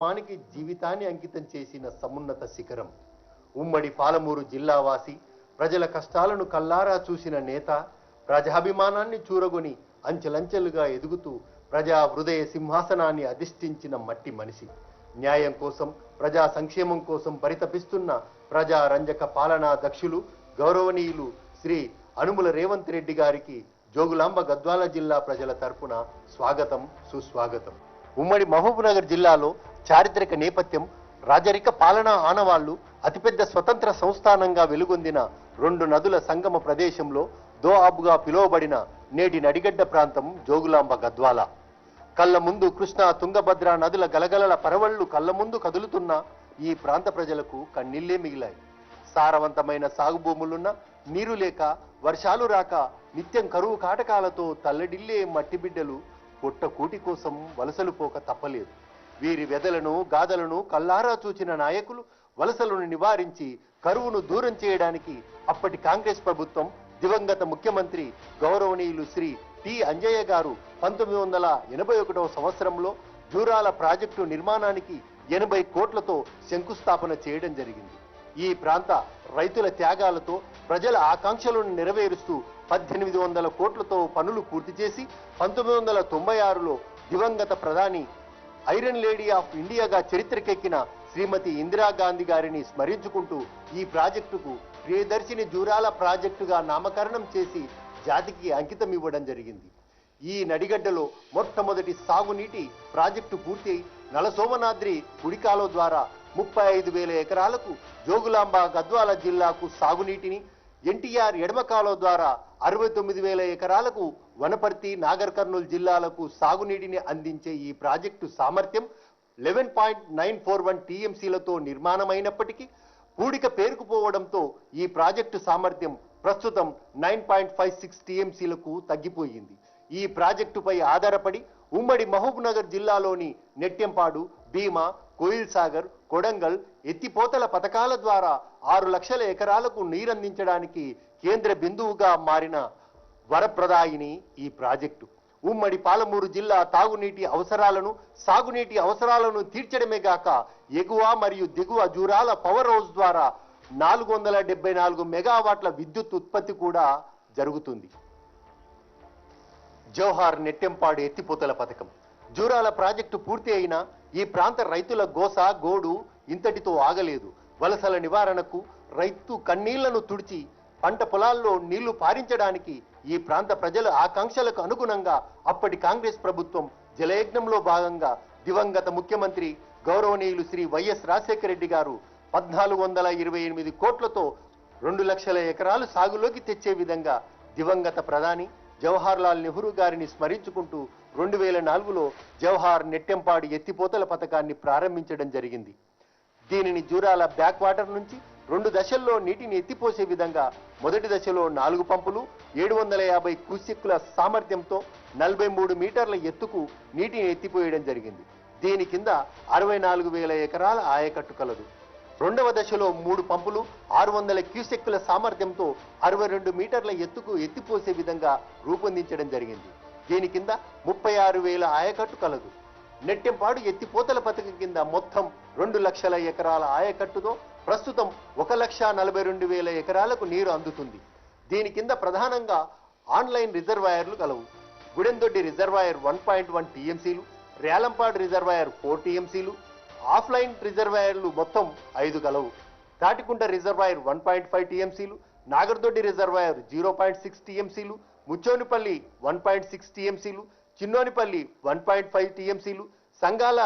మానికి జీవితాన్ని అంకితం చేసిన సమున్నత శిఖరం. ఉమ్మడి పాలమూరు జిల్లావాసి, ప్రజల కష్టాలను కల్లారా చూసిన నేత, ప్రజాభిమానాన్ని చూరగొని అంచెలంచెలుగా ఎదుగుతూ ప్రజా హృదయ సింహాసనాన్ని అధిష్ఠించిన మట్టి మనిషి. న్యాయం కోసం, ప్రజా సంక్షేమం కోసం పరితపిస్తున్న ప్రజారంజక పాలనా దక్షులు గౌరవనీయులు శ్రీ అనుముల రేవంత్ రెడ్డి గారికి జోగులాంబ గద్వాల జిల్లా ప్రజల తరపున స్వాగతం, సుస్వాగతం. ఉమ్మడి మహబూబ్నగర్ జిల్లాలో చారిత్రక నేపథ్యం, రాజరిక పాలనా ఆనవాళ్లు, అతిపెద్ద స్వతంత్ర సంస్థానంగా వెలుగొందిన రెండు నదుల సంగమ ప్రదేశంలో దోఆబ్గా పిలువబడిన నేటి నడిగడ్డ ప్రాంతం జోగులాంబ గద్వాల. కళ్ళ ముందు కృష్ణా, తుంగభద్ర నదుల గలగలల పరవళ్లు కళ్ళ ముందు కదులుతున్న ఈ ప్రాంత ప్రజలకు కన్నీళ్లే మిగిలాయి. సారవంతమైన సాగు భూములున్న, నీరు లేక, వర్షాలు రాక, నిత్యం కరువు కాటకాలతో తల్లడిల్లే మట్టి బిడ్డలు పొట్టకూటి కోసం వలసలు పోక తప్పలేదు. వీరి వెదలను, గాథలను కల్లారా చూచిన నాయకులు వలసలను నివారించి కరువును దూరం చేయడానికి అప్పటి కాంగ్రెస్ ప్రభుత్వం, దివంగత ముఖ్యమంత్రి గౌరవనీయులు శ్రీ టి అంజయ్య గారు 1981వ సంవత్సరంలో జూరాల ప్రాజెక్టు నిర్మాణానికి 80 కోట్లతో శంకుస్థాపన చేయడం జరిగింది. ఈ ప్రాంత రైతుల త్యాగాలతో ప్రజల ఆకాంక్షలను నెరవేరుస్తూ 1800 కోట్లతో పనులు పూర్తి చేసి 1996లో దివంగత ప్రధాని ఐరన్ లేడీ ఆఫ్ ఇండియాగా చరిత్రకెక్కిన శ్రీమతి ఇందిరాగాంధీ గారిని స్మరించుకుంటూ ఈ ప్రాజెక్టుకు ప్రియదర్శిని జూరాల ప్రాజెక్టుగా నామకరణం చేసి జాతికి అంకితం ఇవ్వడం జరిగింది. ఈ నడిగడ్డలో మొట్టమొదటి సాగునీటి ప్రాజెక్టు పూర్తి నలసోమనాద్రి కుడికాలువ ద్వారా 35,000 ఎకరాలకు జోగులాంబ గద్వాల జిల్లాకు సాగునీటిని, ఎన్టీఆర్ ఎడమ కాలువ ద్వారా 69,000 ఎకరాలకు వనపర్తి, నాగర్ కర్నూలు జిల్లాలకు సాగునీటిని అందించే ఈ ప్రాజెక్టు సామర్థ్యం 11.941 టీఎంసీలతో నిర్మాణమైనప్పటికీ పూడిక పేరుకుపోవడంతో ఈ ప్రాజెక్టు సామర్థ్యం ప్రస్తుతం 9.56 టీఎంసీలకు తగ్గిపోయింది. ఈ ప్రాజెక్టుపై ఆధారపడి ఉమ్మడి మహబూబ్నగర్ జిల్లాలోని నెట్టెంపాడు, భీమా, కోయిల్ సాగర్, కొడంగల్ ఎత్తిపోతల పథకాల ద్వారా 6 లక్షల ఎకరాలకు నీరందించడానికి కేంద్ర బిందువుగా మారిన వరప్రదాయిని ఈ ప్రాజెక్టు. ఉమ్మడి పాలమూరు జిల్లా తాగునీటి అవసరాలను, సాగునీటి అవసరాలను తీర్చడమే గాక ఎగువ మరియు దిగువ జూరాల పవర్ హౌస్ ద్వారా 474 మెగావాట్ల విద్యుత్ ఉత్పత్తి కూడా జరుగుతుంది. జవహర్ నెట్టెంపాడు ఎత్తిపోతల పథకం. జూరాల ప్రాజెక్టు పూర్తి అయినా ఈ ప్రాంత రైతుల గోస, గోడు ఇంతటితో ఆగలేదు. వలసల నివారణకు, రైతు కన్నీళ్లను తుడిచి పంట పొలాల్లో నీళ్లు పారించడానికి ఈ ప్రాంత ప్రజల ఆకాంక్షలకు అనుగుణంగా అప్పటి కాంగ్రెస్ ప్రభుత్వం జలయజ్ఞంలో భాగంగా దివంగత ముఖ్యమంత్రి గౌరవనీయులు శ్రీ వైఎస్ రాజశేఖర రెడ్డి గారు 1428 కోట్లతో 2 లక్షల ఎకరాలు సాగులోకి తెచ్చే విధంగా దివంగత ప్రధాని జవహర్ లాల్ నెహ్రూ గారిని స్మరించుకుంటూ 2004లో జవహర్ నెట్టెంపాడు ఎత్తిపోతల పథకాన్ని ప్రారంభించడం జరిగింది. దీనిని జూరాల బ్యాక్ వాటర్ నుంచి 2 దశల్లో నీటిని ఎత్తిపోసే విధంగా మొదటి దశలో 4 పంపులు 750 క్యూసెక్కుల సామర్థ్యంతో 43 మీటర్ల ఎత్తుకు నీటిని ఎత్తిపోయడం జరిగింది. దీని కింద 64,000 ఎకరాల ఆయకట్టు కలదు. రెండవ దశలో 3 పంపులు 600 క్యూసెక్కుల సామర్థ్యంతో 62 మీటర్ల ఎత్తుకు ఎత్తిపోసే విధంగా రూపొందించడం జరిగింది. దీని కింద 36,000 ఆయకట్టు కలదు. నెట్టెంపాడు ఎత్తిపోతల పథకం కింద మొత్తం 2 లక్షల ఎకరాల ఆయకట్టుతో ప్రస్తుతం 1,42,000 ఎకరాలకు నీరు అందుతుంది. దీని కింద ప్రధానంగా ఆన్లైన్ రిజర్వాయర్లు కలవు. గుడెందొడ్డి రిజర్వాయర్ 1.1 టీఎంసీలు, రేలంపాడు రిజర్వాయర్ 4 టీఎంసీలు, ఆఫ్లైన్ రిజర్వాయర్లు మొత్తం 5 కలవు. తాటికుంట రిజర్వాయర్ 1.5 టీఎంసీలు, నాగర్దొడ్డి రిజర్వాయర్ 0.6 టీఎంసీలు, ముచ్చోనిపల్లి 1.6 టీఎంసీలు, చిన్నోనిపల్లి 1.5 టీఎంసీలు, సంగాల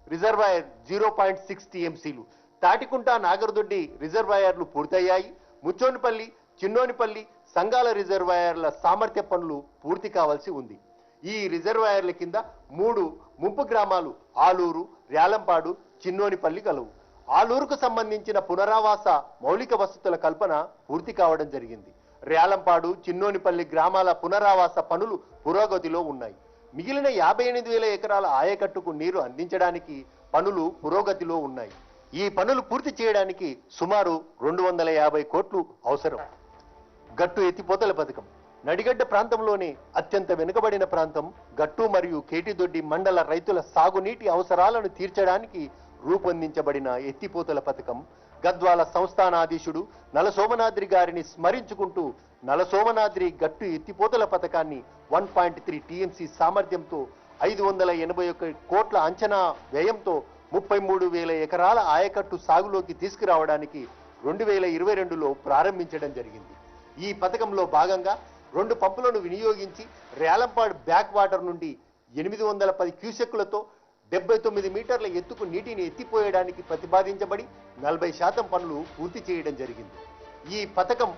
రిజర్వాయర్ 0.6 టీఎంసీలు. తాటికుంట, నాగర్దొడ్డి రిజర్వాయర్లు పూర్తయ్యాయి. ముచ్చోనిపల్లి, చిన్నోనిపల్లి, సంగాల రిజర్వాయర్ల సామర్థ్య పనులు పూర్తి కావాల్సి ఉంది. ఈ రిజర్వాయర్ల కింద 3 ముంపు గ్రామాలు ఆలూరు, రేలంపాడు, చిన్నోనిపల్లి కలవు. ఆలూరుకు సంబంధించిన పునరావాస మౌలిక వసతుల కల్పన పూర్తి కావడం జరిగింది. రేలంపాడు, చిన్నోనిపల్లి గ్రామాల పునరావాస పనులు పురోగతిలో ఉన్నాయి. మిగిలిన 58,000 ఎకరాల ఆయకట్టుకు నీరు అందించడానికి పనులు పురోగతిలో ఉన్నాయి. ఈ పనులు పూర్తి చేయడానికి సుమారు 250 కోట్లు అవసరం. గట్టు ఎత్తిపోతల పథకం. నడిగడ్డ ప్రాంతంలోనే అత్యంత వెనుకబడిన ప్రాంతం గట్టు మరియు కేటిదొడ్డి మండల రైతుల సాగునీటి అవసరాలను తీర్చడానికి రూపొందించబడిన ఎత్తిపోతల పథకం గద్వాల సంస్థానాధీశుడు నలసోమనాద్రి గారిని స్మరించుకుంటూ నలసోమనాద్రి గట్టు ఎత్తిపోతల పథకాన్ని 1.3 టీఎంసీ సామర్థ్యంతో 581 కోట్ల అంచనా వ్యయంతో 33,000 ఎకరాల ఆయకట్టు సాగులోకి తీసుకురావడానికి 2022లో ప్రారంభించడం జరిగింది. ఈ పథకంలో భాగంగా 2 పంపులను వినియోగించి రేలంపాడ్ బ్యాక్ వాటర్ నుండి 810 క్యూసెక్కులతో 79 మీటర్ల ఎత్తుకు నీటిని ఎత్తిపోయడానికి ప్రతిపాదించబడి 40% పనులు పూర్తి చేయడం జరిగింది. ఈ పథకం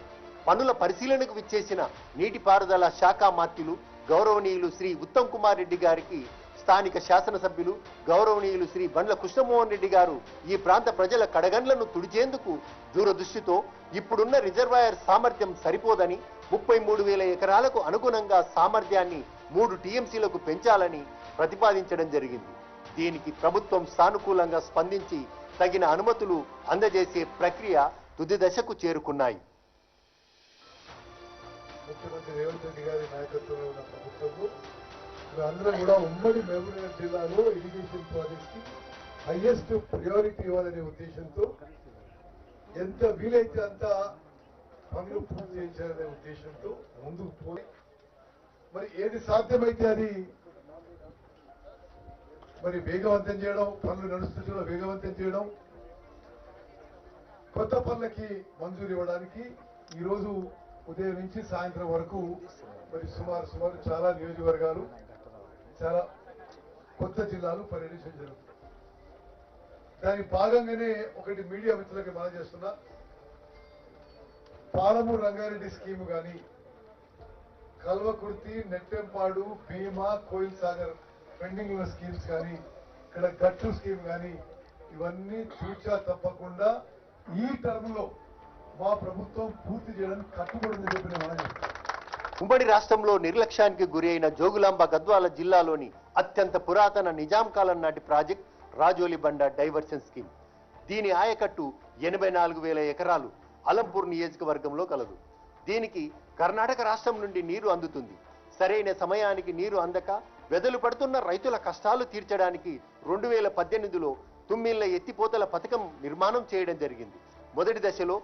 పనుల పరిశీలనకు విచ్చేసిన నీటిపారుదల శాఖ మాత్యులు గౌరవనీయులు శ్రీ ఉత్తమ్ కుమార్ రెడ్డి గారికి స్థానిక శాసనసభ్యులు గౌరవనీయులు శ్రీ బండ్ల కృష్ణమోహన్ రెడ్డి గారు ఈ ప్రాంత ప్రజల కడగండ్లను తుడిచేందుకు దూరదృష్టితో ఇప్పుడున్న రిజర్వాయర్ సామర్థ్యం సరిపోదని 33,000 ఎకరాలకు అనుగుణంగా సామర్థ్యాన్ని 3 టీఎంసీలకు పెంచాలని ప్రతిపాదించడం జరిగింది. దీనికి ప్రభుత్వం సానుకూలంగా స్పందించి తగిన అనుమతులు అందజేసే ప్రక్రియ తుది దశకు చేరుకున్నాయి. ముఖ్యమంత్రి రేవంత్ రెడ్డి గారి నాయకత్వంలో ఉన్న ప్రభుత్వంలో అందరం కూడా ఉమ్మడి మహబూబ్నగర్ జిల్లాలో ఇరిగేషన్ ప్రాజెక్ట్స్ కి హైయెస్ట్ ప్రయారిటీ ఇవ్వాలనే ఉద్దేశంతో ఎంత వీలైతే అంత పనులు పూర్తి చేయించాలనే ఉద్దేశంతో ముందుకు పోయి మరి ఏది సాధ్యమైతే అది మరి వేగవంతం చేయడం, పనులు నడుస్తుంటే వేగవంతం చేయడం, కొత్త పనులకి మంజూరు ఇవ్వడానికి ఈరోజు ఉదయం నుంచి సాయంత్రం వరకు మరి సుమారు చాలా నియోజకవర్గాలు, చాలా కొత్త జిల్లాలు పర్యటించడం జరుగుతుంది. దాని భాగంగానే ఒకటి మీడియా మిత్రులకి మనం చేస్తున్నా, పాలమూరు రంగారెడ్డి స్కీమ్ కానీ, కల్వకుర్తి, నెట్టెంపాడు, భీమా, కోయిల్ సాగర్ పెండింగ్ ఉన్న స్కీమ్స్ కానీ, ఇక్కడ గట్టు స్కీమ్ కానీ, ఇవన్నీ చూచా తప్పకుండా ఈ టర్మ్ లో మా ప్రభుత్వం పూర్తి చేయడానికి కట్టుబడి చెప్పిన మనం. ఉమ్మడి రాష్ట్రంలో నిర్లక్ష్యానికి గురి అయిన జోగులాంబ గద్వాల జిల్లాలోని అత్యంత పురాతన నిజాం కాలం నాటి ప్రాజెక్ట్ రాజోలి బండ డైవర్షన్ స్కీమ్. దీని ఆయకట్టు 84,000 ఎకరాలు అలంపూర్ నియోజకవర్గంలో కలదు. దీనికి కర్ణాటక రాష్ట్రం నుండి నీరు అందుతుంది. సరైన సమయానికి నీరు అందక వెదలు పడుతున్న రైతుల కష్టాలు తీర్చడానికి 2018లో తుమ్మిళ్ల ఎత్తిపోతల పథకం నిర్మాణం చేయడం జరిగింది. మొదటి దశలో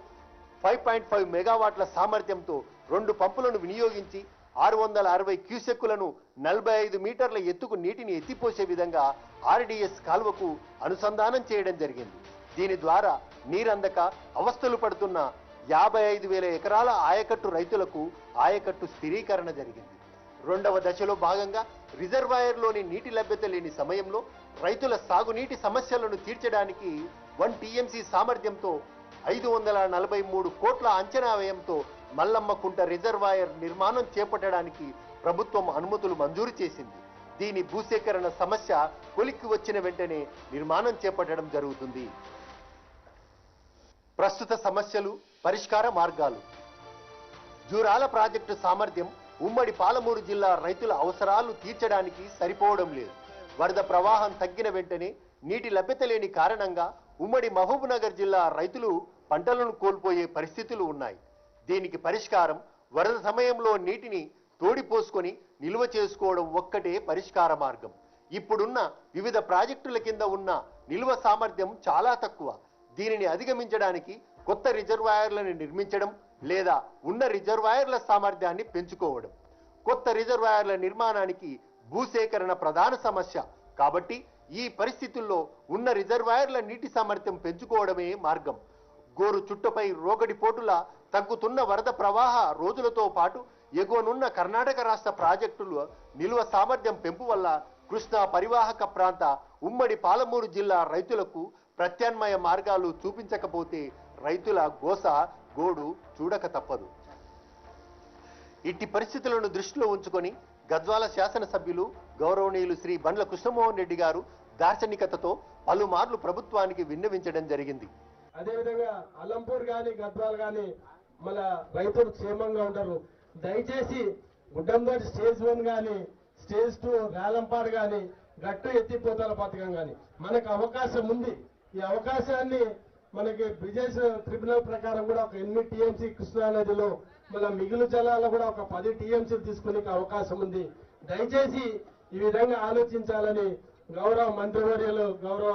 5.5 మెగావాట్ల సామర్థ్యంతో 2 పంపులను వినియోగించి 660 క్యూసెక్కులను 45 మీటర్ల ఎత్తుకు నీటిని ఎత్తిపోసే విధంగా ఆర్డీఎస్ కాల్వకు అనుసంధానం చేయడం జరిగింది. దీని ద్వారా నీరందక అవస్థలు పడుతున్న 55,000 ఎకరాల ఆయకట్టు రైతులకు ఆయకట్టు స్థిరీకరణ జరిగింది. రెండవ దశలో భాగంగా రిజర్వాయర్లోని నీటి లభ్యత లేని సమయంలో రైతుల సాగునీటి సమస్యలను తీర్చడానికి 1 టీఎంసీ సామర్థ్యంతో 543 కోట్ల అంచనా వ్యయంతో మల్లమ్మకుంట రిజర్వాయర్ నిర్మాణం చేపట్టడానికి ప్రభుత్వం అనుమతులు మంజూరు చేసింది. దీని భూసేకరణ సమస్య కొలిక్కి వచ్చిన వెంటనే నిర్మాణం చేపట్టడం జరుగుతుంది. ప్రస్తుత సమస్యలు, పరిష్కార మార్గాలు. జూరాల ప్రాజెక్టు సామర్థ్యం ఉమ్మడి పాలమూరు జిల్లా రైతుల అవసరాలు తీర్చడానికి సరిపోవడం లేదు. వరద ప్రవాహం తగ్గిన వెంటనే నీటి లభ్యత లేని కారణంగా ఉమ్మడి మహబూబ్నగర్ జిల్లా రైతులు పంటలను కోల్పోయే పరిస్థితులు ఉన్నాయి. దీనికి పరిష్కారం వరద సమయంలో నీటిని తోడిపోసుకొని నిల్వ చేసుకోవడం ఒక్కటే పరిష్కార మార్గం. ఇప్పుడున్న వివిధ ప్రాజెక్టుల కింద ఉన్న నిల్వ సామర్థ్యం చాలా తక్కువ. దీనిని అధిగమించడానికి కొత్త రిజర్వాయర్లను నిర్మించడం లేదా ఉన్న రిజర్వాయర్ల సామర్థ్యాన్ని పెంచుకోవడం. కొత్త రిజర్వాయర్ల నిర్మాణానికి భూసేకరణ ప్రధాన సమస్య కాబట్టి ఈ పరిస్థితుల్లో ఉన్న రిజర్వాయర్ల నీటి సామర్థ్యం పెంచుకోవడమే మార్గం. గోరు చుట్టపై రోగడి పోటులా తగ్గుతున్న వరద ప్రవాహ రోజులతో పాటు ఎగువనున్న కర్ణాటక రాష్ట్ర ప్రాజెక్టుల నిల్వ సామర్థ్యం పెంపు వల్ల కృష్ణా పరివాహక ప్రాంత ఉమ్మడి పాలమూరు జిల్లా రైతులకు ప్రత్యామ్నాయ మార్గాలు చూపించకపోతే రైతుల గోడు చూడక తప్పదు. ఇట్టి పరిస్థితులను దృష్టిలో ఉంచుకొని గద్వాల శాసనసభ్యులు గౌరవనీయులు శ్రీ బండ్ల కృష్ణమోహన్ రెడ్డి గారు దార్శనికతతో పలుమార్లు ప్రభుత్వానికి విన్నవించడం జరిగింది. అదేవిధంగా అలంపూర్ గాని గద్వాల్ గాని మన రైతులు క్షేమంగా ఉంటారు. దయచేసి గుడ్డందోటి స్టేజ్ 1 గాని స్టేజ్ 2 రేలంపాడు గాని గట్టు ఎత్తిపోతల పథకం గాని మనకు అవకాశం ఉంది. ఈ అవకాశాన్ని మనకి బ్రిజెస్ ట్రిబ్యునల్ ప్రకారం కూడా ఒక 8 టీఎంసీ కృష్ణా నదిలో మళ్ళీ మిగులు జలాలు కూడా ఒక 10 టీఎంసీలు తీసుకునే అవకాశం ఉంది. దయచేసి ఈ విధంగా ఆలోచించాలని గౌరవ మంత్రివర్యులు గౌరవ